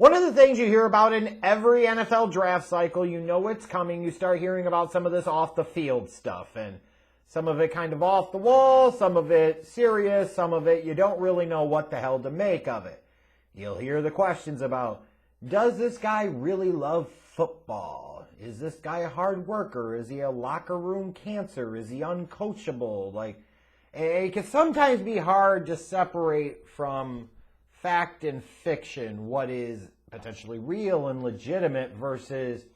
One of the things you hear about in every NFL draft cycle, you know it's coming. You start hearing about some of this off the field stuff, and some of it kind of off the wall, some of it serious, some of it you don't really know what the hell to make of it. You'll hear the questions about, does this guy really love football? Is this guy a hard worker? Is he a locker room cancer? Is he uncoachable? Like, it can sometimes be hard to separate from fact and fiction, what is potentially real and legitimate versus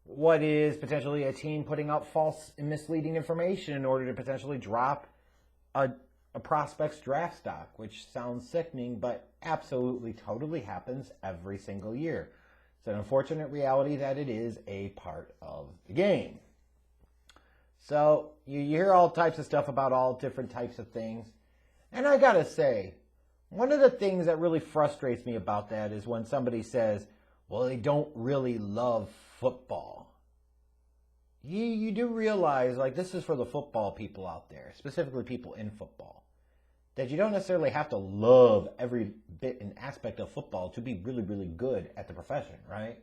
what is potentially a team putting out false and misleading information in order to potentially drop a prospect's draft stock, which sounds sickening, but absolutely totally happens every single year. It's an unfortunate reality that it is a part of the game. So you hear all types of stuff about all different types of things. And I gotta say, one of the things that really frustrates me about that is when somebody says, well, they don't really love football. You do realize, like, this is for the football people out there, specifically people in football, that you don't necessarily have to love every bit and aspect of football to be really, really good at the profession, right?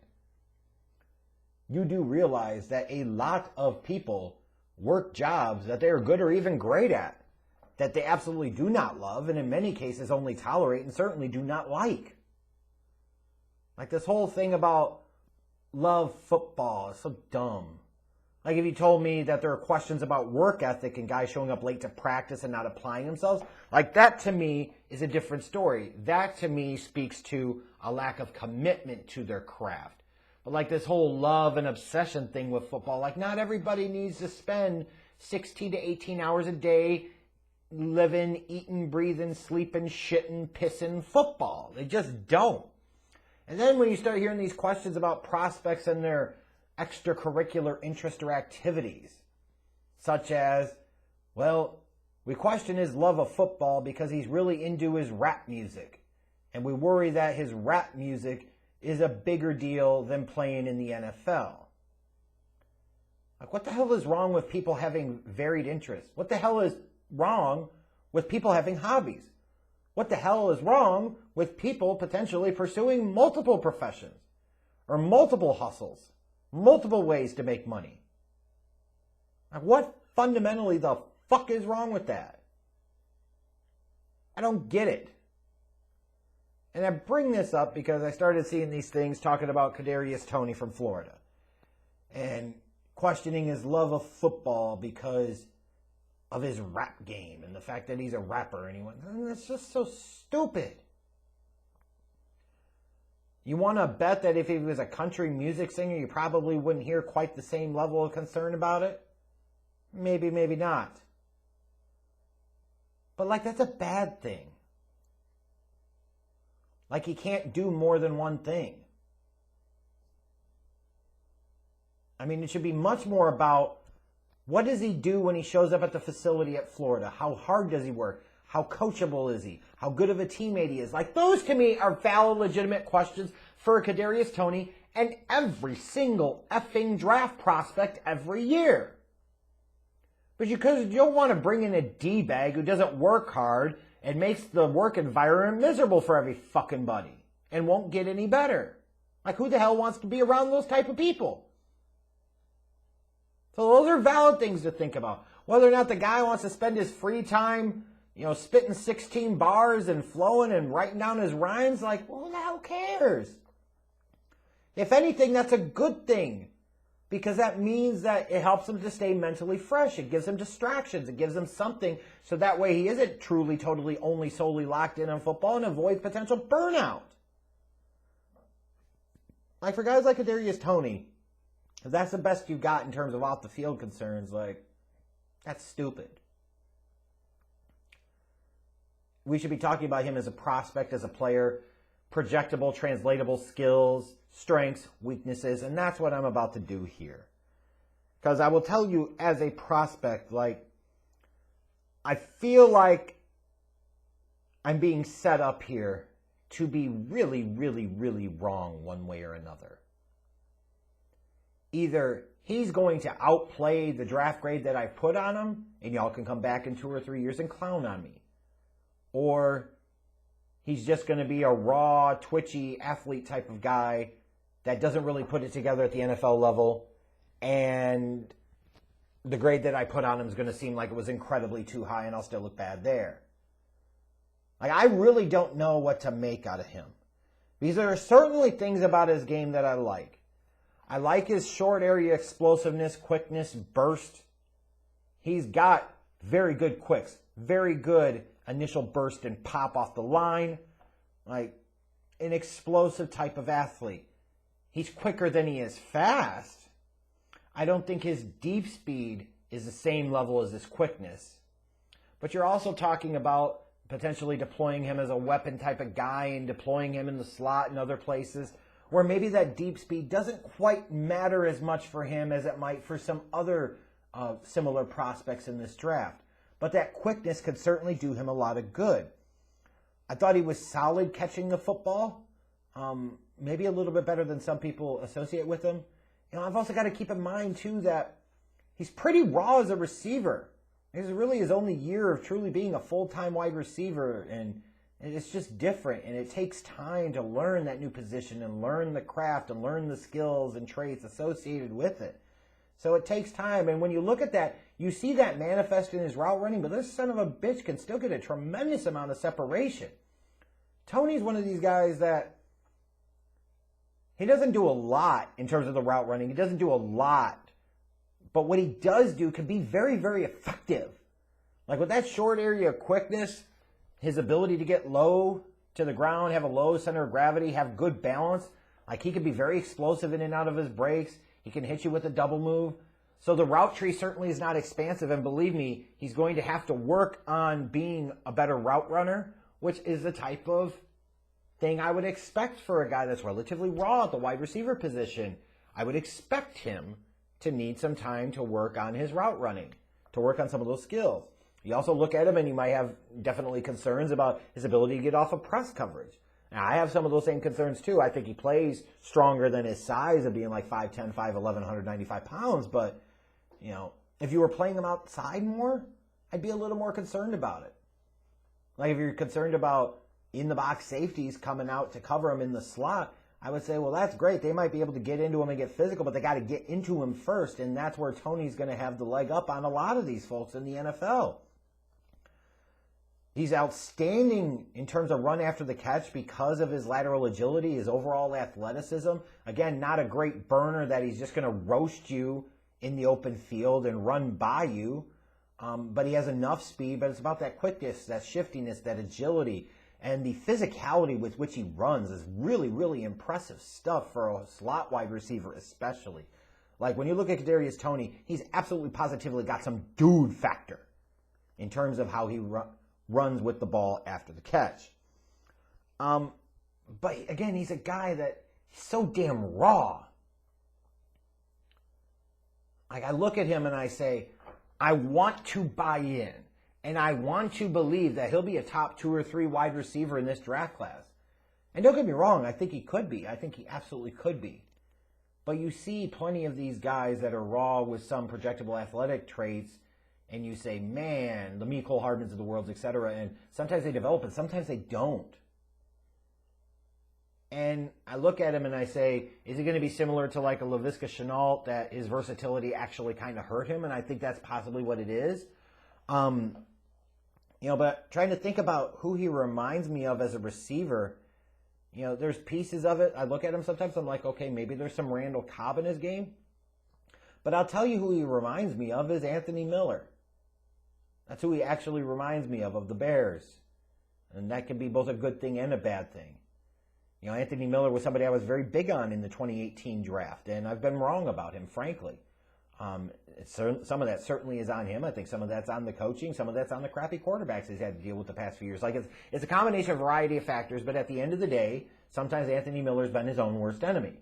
You do realize that a lot of people work jobs that they are good or even great at, that they absolutely do not love, and in many cases only tolerate and certainly do not like. Like, this whole thing about love football is so dumb. Like, if you told me that there are questions about work ethic and guys showing up late to practice and not applying themselves, like, that to me is a different story. That to me speaks to a lack of commitment to their craft. But like this whole love and obsession thing with football, like, not everybody needs to spend 16 to 18 hours a day living, eating, breathing, sleeping, shitting, pissing football. They just don't. And then when you start hearing these questions about prospects and their extracurricular interest or activities, such as, well, we question his love of football because he's really into his rap music, and we worry that his rap music is a bigger deal than playing in the NFL. Like, what the hell is wrong with people having varied interests? What the hell is wrong with people having hobbies? What the hell is wrong with people potentially pursuing multiple professions or multiple hustles, multiple ways to make money? Like, what fundamentally the fuck is wrong with that? I don't get it. And I bring this up because I started seeing these things talking about Kadarius Toney from Florida and questioning his love of football because of his rap game and the fact that he's a rapper. And it's just so stupid. You want to bet that if he was a country music singer, you probably wouldn't hear quite the same level of concern about it? Maybe, maybe not. But, like, that's a bad thing. Like, he can't do more than one thing. I mean, it should be much more about what does he do when he shows up at the facility at Florida? How hard does he work? How coachable is he? How good of a teammate he is? Like, those to me are valid, legitimate questions for Kadarius Toney and every single effing draft prospect every year. But you don't want to bring in a D-bag who doesn't work hard and makes the work environment miserable for every fucking buddy and won't get any better. Like, who the hell wants to be around those type of people? So those are valid things to think about. Whether or not the guy wants to spend his free time, spitting 16 bars and flowing and writing down his rhymes, like, well, who the hell cares? If anything, that's a good thing. Because that means that it helps him to stay mentally fresh. It gives him distractions. It gives him something so that way he isn't truly, totally, only solely locked in on football and avoids potential burnout. Like, for guys like Kadarius Toney, if that's the best you've got in terms of off-the-field concerns, like, that's stupid. We should be talking about him as a prospect, as a player, projectable, translatable skills, strengths, weaknesses, and that's what I'm about to do here. Because I will tell you, as a prospect, like, I feel like I'm being set up here to be really, really, really wrong one way or another. Either he's going to outplay the draft grade that I put on him, and y'all can come back in 2 or 3 years and clown on me. Or he's just going to be a raw, twitchy athlete type of guy that doesn't really put it together at the NFL level. And the grade that I put on him is going to seem like it was incredibly too high, and I'll still look bad there. Like, I really don't know what to make out of him. Because there are certainly things about his game that I like. I like his short area explosiveness, quickness, burst. He's got very good quicks, very good initial burst and pop off the line. Like, an explosive type of athlete. He's quicker than he is fast. I don't think his deep speed is the same level as his quickness. But you're also talking about potentially deploying him as a weapon type of guy and deploying him in the slot and other places where maybe that deep speed doesn't quite matter as much for him as it might for some other similar prospects in this draft. But that quickness could certainly do him a lot of good. I thought he was solid catching the football, maybe a little bit better than some people associate with him. You know, I've also got to keep in mind, too, that he's pretty raw as a receiver. This is really his only year of truly being a full-time wide receiver, and it's just different, and it takes time to learn that new position and learn the craft and learn the skills and traits associated with it. So it takes time, and when you look at that, you see that manifest in his route running, but this son of a bitch can still get a tremendous amount of separation. Toney's one of these guys that he doesn't do a lot in terms of the route running. He doesn't do a lot. But what he does do can be very, very effective. Like with that short area quickness, his ability to get low to the ground, have a low center of gravity, have good balance. Like he can be very explosive in and out of his breaks. He can hit you with a double move. So the route tree certainly is not expansive. And believe me, he's going to have to work on being a better route runner, which is the type of thing I would expect for a guy that's relatively raw at the wide receiver position. I would expect him to need some time to work on his route running, to work on some of those skills. You also look at him and you might have definitely concerns about his ability to get off of press coverage. Now, I have some of those same concerns too. I think he plays stronger than his size of being like 5'10", 5'11", 195 pounds. But, you know, if you were playing him outside more, I'd be a little more concerned about it. Like if you're concerned about in-the-box safeties coming out to cover him in the slot, I would say, well, that's great. They might be able to get into him and get physical, but they got to get into him first, and that's where Toney's going to have the leg up on a lot of these folks in the NFL. He's outstanding in terms of run after the catch because of his lateral agility, his overall athleticism. Again, not a great burner that he's just going to roast you in the open field and run by you, but he has enough speed, but it's about that quickness, that shiftiness, that agility. And the physicality with which he runs is really, really impressive stuff for a slot wide receiver especially. Like when you look at Kadarius Toney, he's absolutely positively got some dude factor in terms of how he runs with the ball after the catch. But again, he's a guy that he's so damn raw. Like I look at him and I say, I want to buy in. And I want to believe that he'll be a top 2 or 3 wide receiver in this draft class. And don't get me wrong, I think he could be. I think he absolutely could be. But you see plenty of these guys that are raw with some projectable athletic traits, and you say, man, the Mecole Hardmans of the world, etc. And sometimes they develop and sometimes they don't. And I look at him and I say, is he going to be similar to like a Laviska Shenault that his versatility actually kind of hurt him? And I think that's possibly what it is. You know, but trying to think about who he reminds me of as a receiver, you know, there's pieces of it. I look at him sometimes, I'm like, okay, maybe there's some Randall Cobb in his game. But I'll tell you who he reminds me of is Anthony Miller. That's who he actually reminds me of the Bears. And that can be both a good thing and a bad thing. You know, Anthony Miller was somebody I was very big on in the 2018 draft, and I've been wrong about him, frankly. Some of that certainly is on him. I think some of that's on the coaching. Some of that's on the crappy quarterbacks he's had to deal with the past few years. Like it's a combination of a variety of factors, but at the end of the day, sometimes Anthony Miller's been his own worst enemy.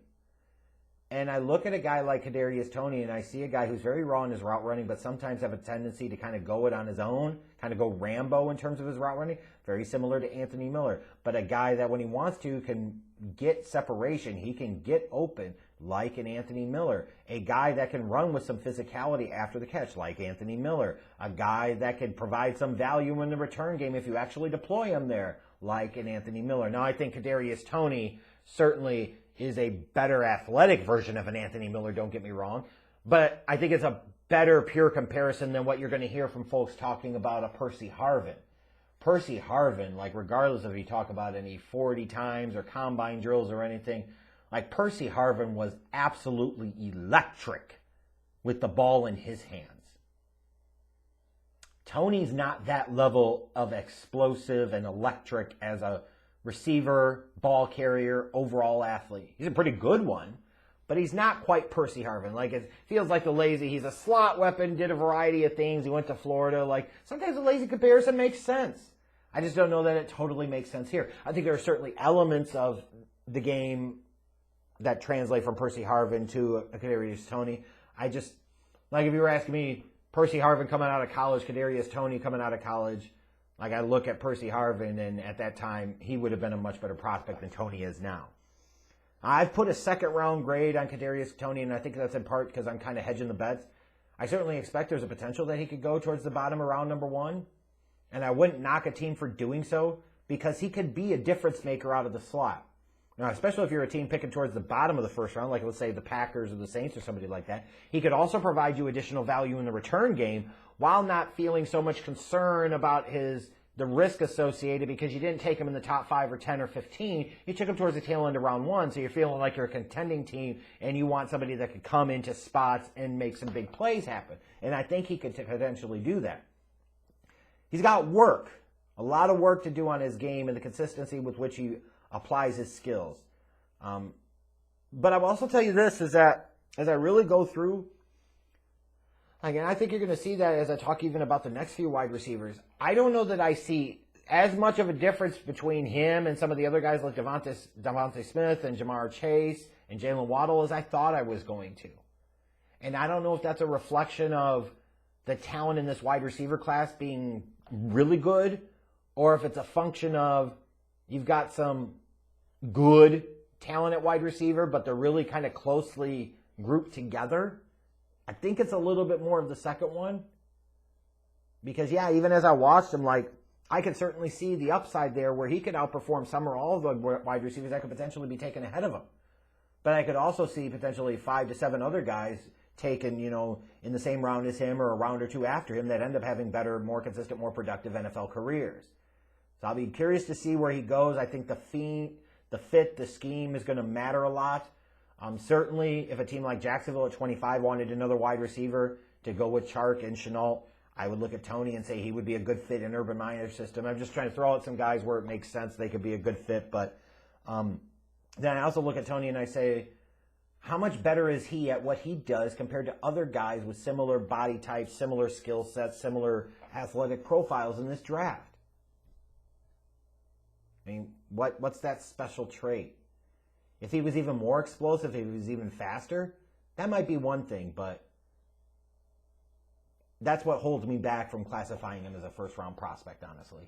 And I look at a guy like Kadarius Toney, and I see a guy who's very raw in his route running, but sometimes have a tendency to kind of go it on his own, kind of go Rambo in terms of his route running, very similar to Anthony Miller. But a guy that when he wants to can get separation, he can get open, like an Anthony Miller. A guy that can run with some physicality after the catch, like Anthony Miller. A guy that can provide some value in the return game if you actually deploy him there, like an Anthony Miller. Now, I think Kadarius Toney certainly is a better athletic version of an Anthony Miller, don't get me wrong, but I think it's a better pure comparison than what you're going to hear from folks talking about a Percy Harvin. Percy Harvin, like regardless if you talk about any 40 times or combine drills or anything, like Percy Harvin was absolutely electric with the ball in his hands. Toney's not that level of explosive and electric as a receiver, ball carrier, overall athlete. He's a pretty good one, but he's not quite Percy Harvin. Like, it feels like the lazy, he's a slot weapon, did a variety of things. He went to Florida. Like, sometimes a lazy comparison makes sense. I just don't know that it totally makes sense here. I think there are certainly elements of the game that translate from Percy Harvin to Kadarius Toney. Like, if you were asking me, Percy Harvin coming out of college, Kadarius Toney coming out of college, like, I look at Percy Harvin, and at that time, he would have been a much better prospect than Toney is now. I've put a second-round grade on Kadarius Toney, and I think that's in part because I'm kind of hedging the bets. I certainly expect there's a potential that he could go towards the bottom of round number 1, and I wouldn't knock a team for doing so because he could be a difference maker out of the slot. Now, especially if you're a team picking towards the bottom of the first round, like let's say the Packers or the Saints or somebody like that, he could also provide you additional value in the return game while not feeling so much concern about the risk associated because you didn't take him in the top 5 or 10 or 15. You took him towards the tail end of round 1, so you're feeling like you're a contending team and you want somebody that could come into spots and make some big plays happen. And I think he could potentially do that. He's got work, a lot of work to do on his game and the consistency with which he applies his skills. But I will also tell you this, is that as I really go through, again, I think you're going to see that as I talk even about the next few wide receivers. I don't know that I see as much of a difference between him and some of the other guys like Devontae Smith and Jamar Chase and Jalen Waddle as I thought I was going to. And I don't know if that's a reflection of the talent in this wide receiver class being really good, or if it's a function of you've got some good talent at wide receiver, but they're really kind of closely grouped together. I think it's a little bit more of the second one. Because, yeah, even as I watched him, like, I could certainly see the upside there where he could outperform some or all of the wide receivers that could potentially be taken ahead of him. But I could also see potentially 5 to 7 other guys taken, in the same round as him or a round or two after him that end up having better, more consistent, more productive NFL careers. So I'll be curious to see where he goes. I think the fit, the scheme is going to matter a lot. Certainly, if a team like Jacksonville at 25 wanted another wide receiver to go with Chark and Shenault, I would look at Toney and say he would be a good fit in Urban Meyer's system. I'm just trying to throw out some guys where it makes sense they could be a good fit. But then I also look at Toney and I say, how much better is he at what he does compared to other guys with similar body types, similar skill sets, similar athletic profiles in this draft? I mean, what's that special trait? If he was even more explosive, if he was even faster, that might be one thing, but that's what holds me back from classifying him as a first-round prospect, honestly.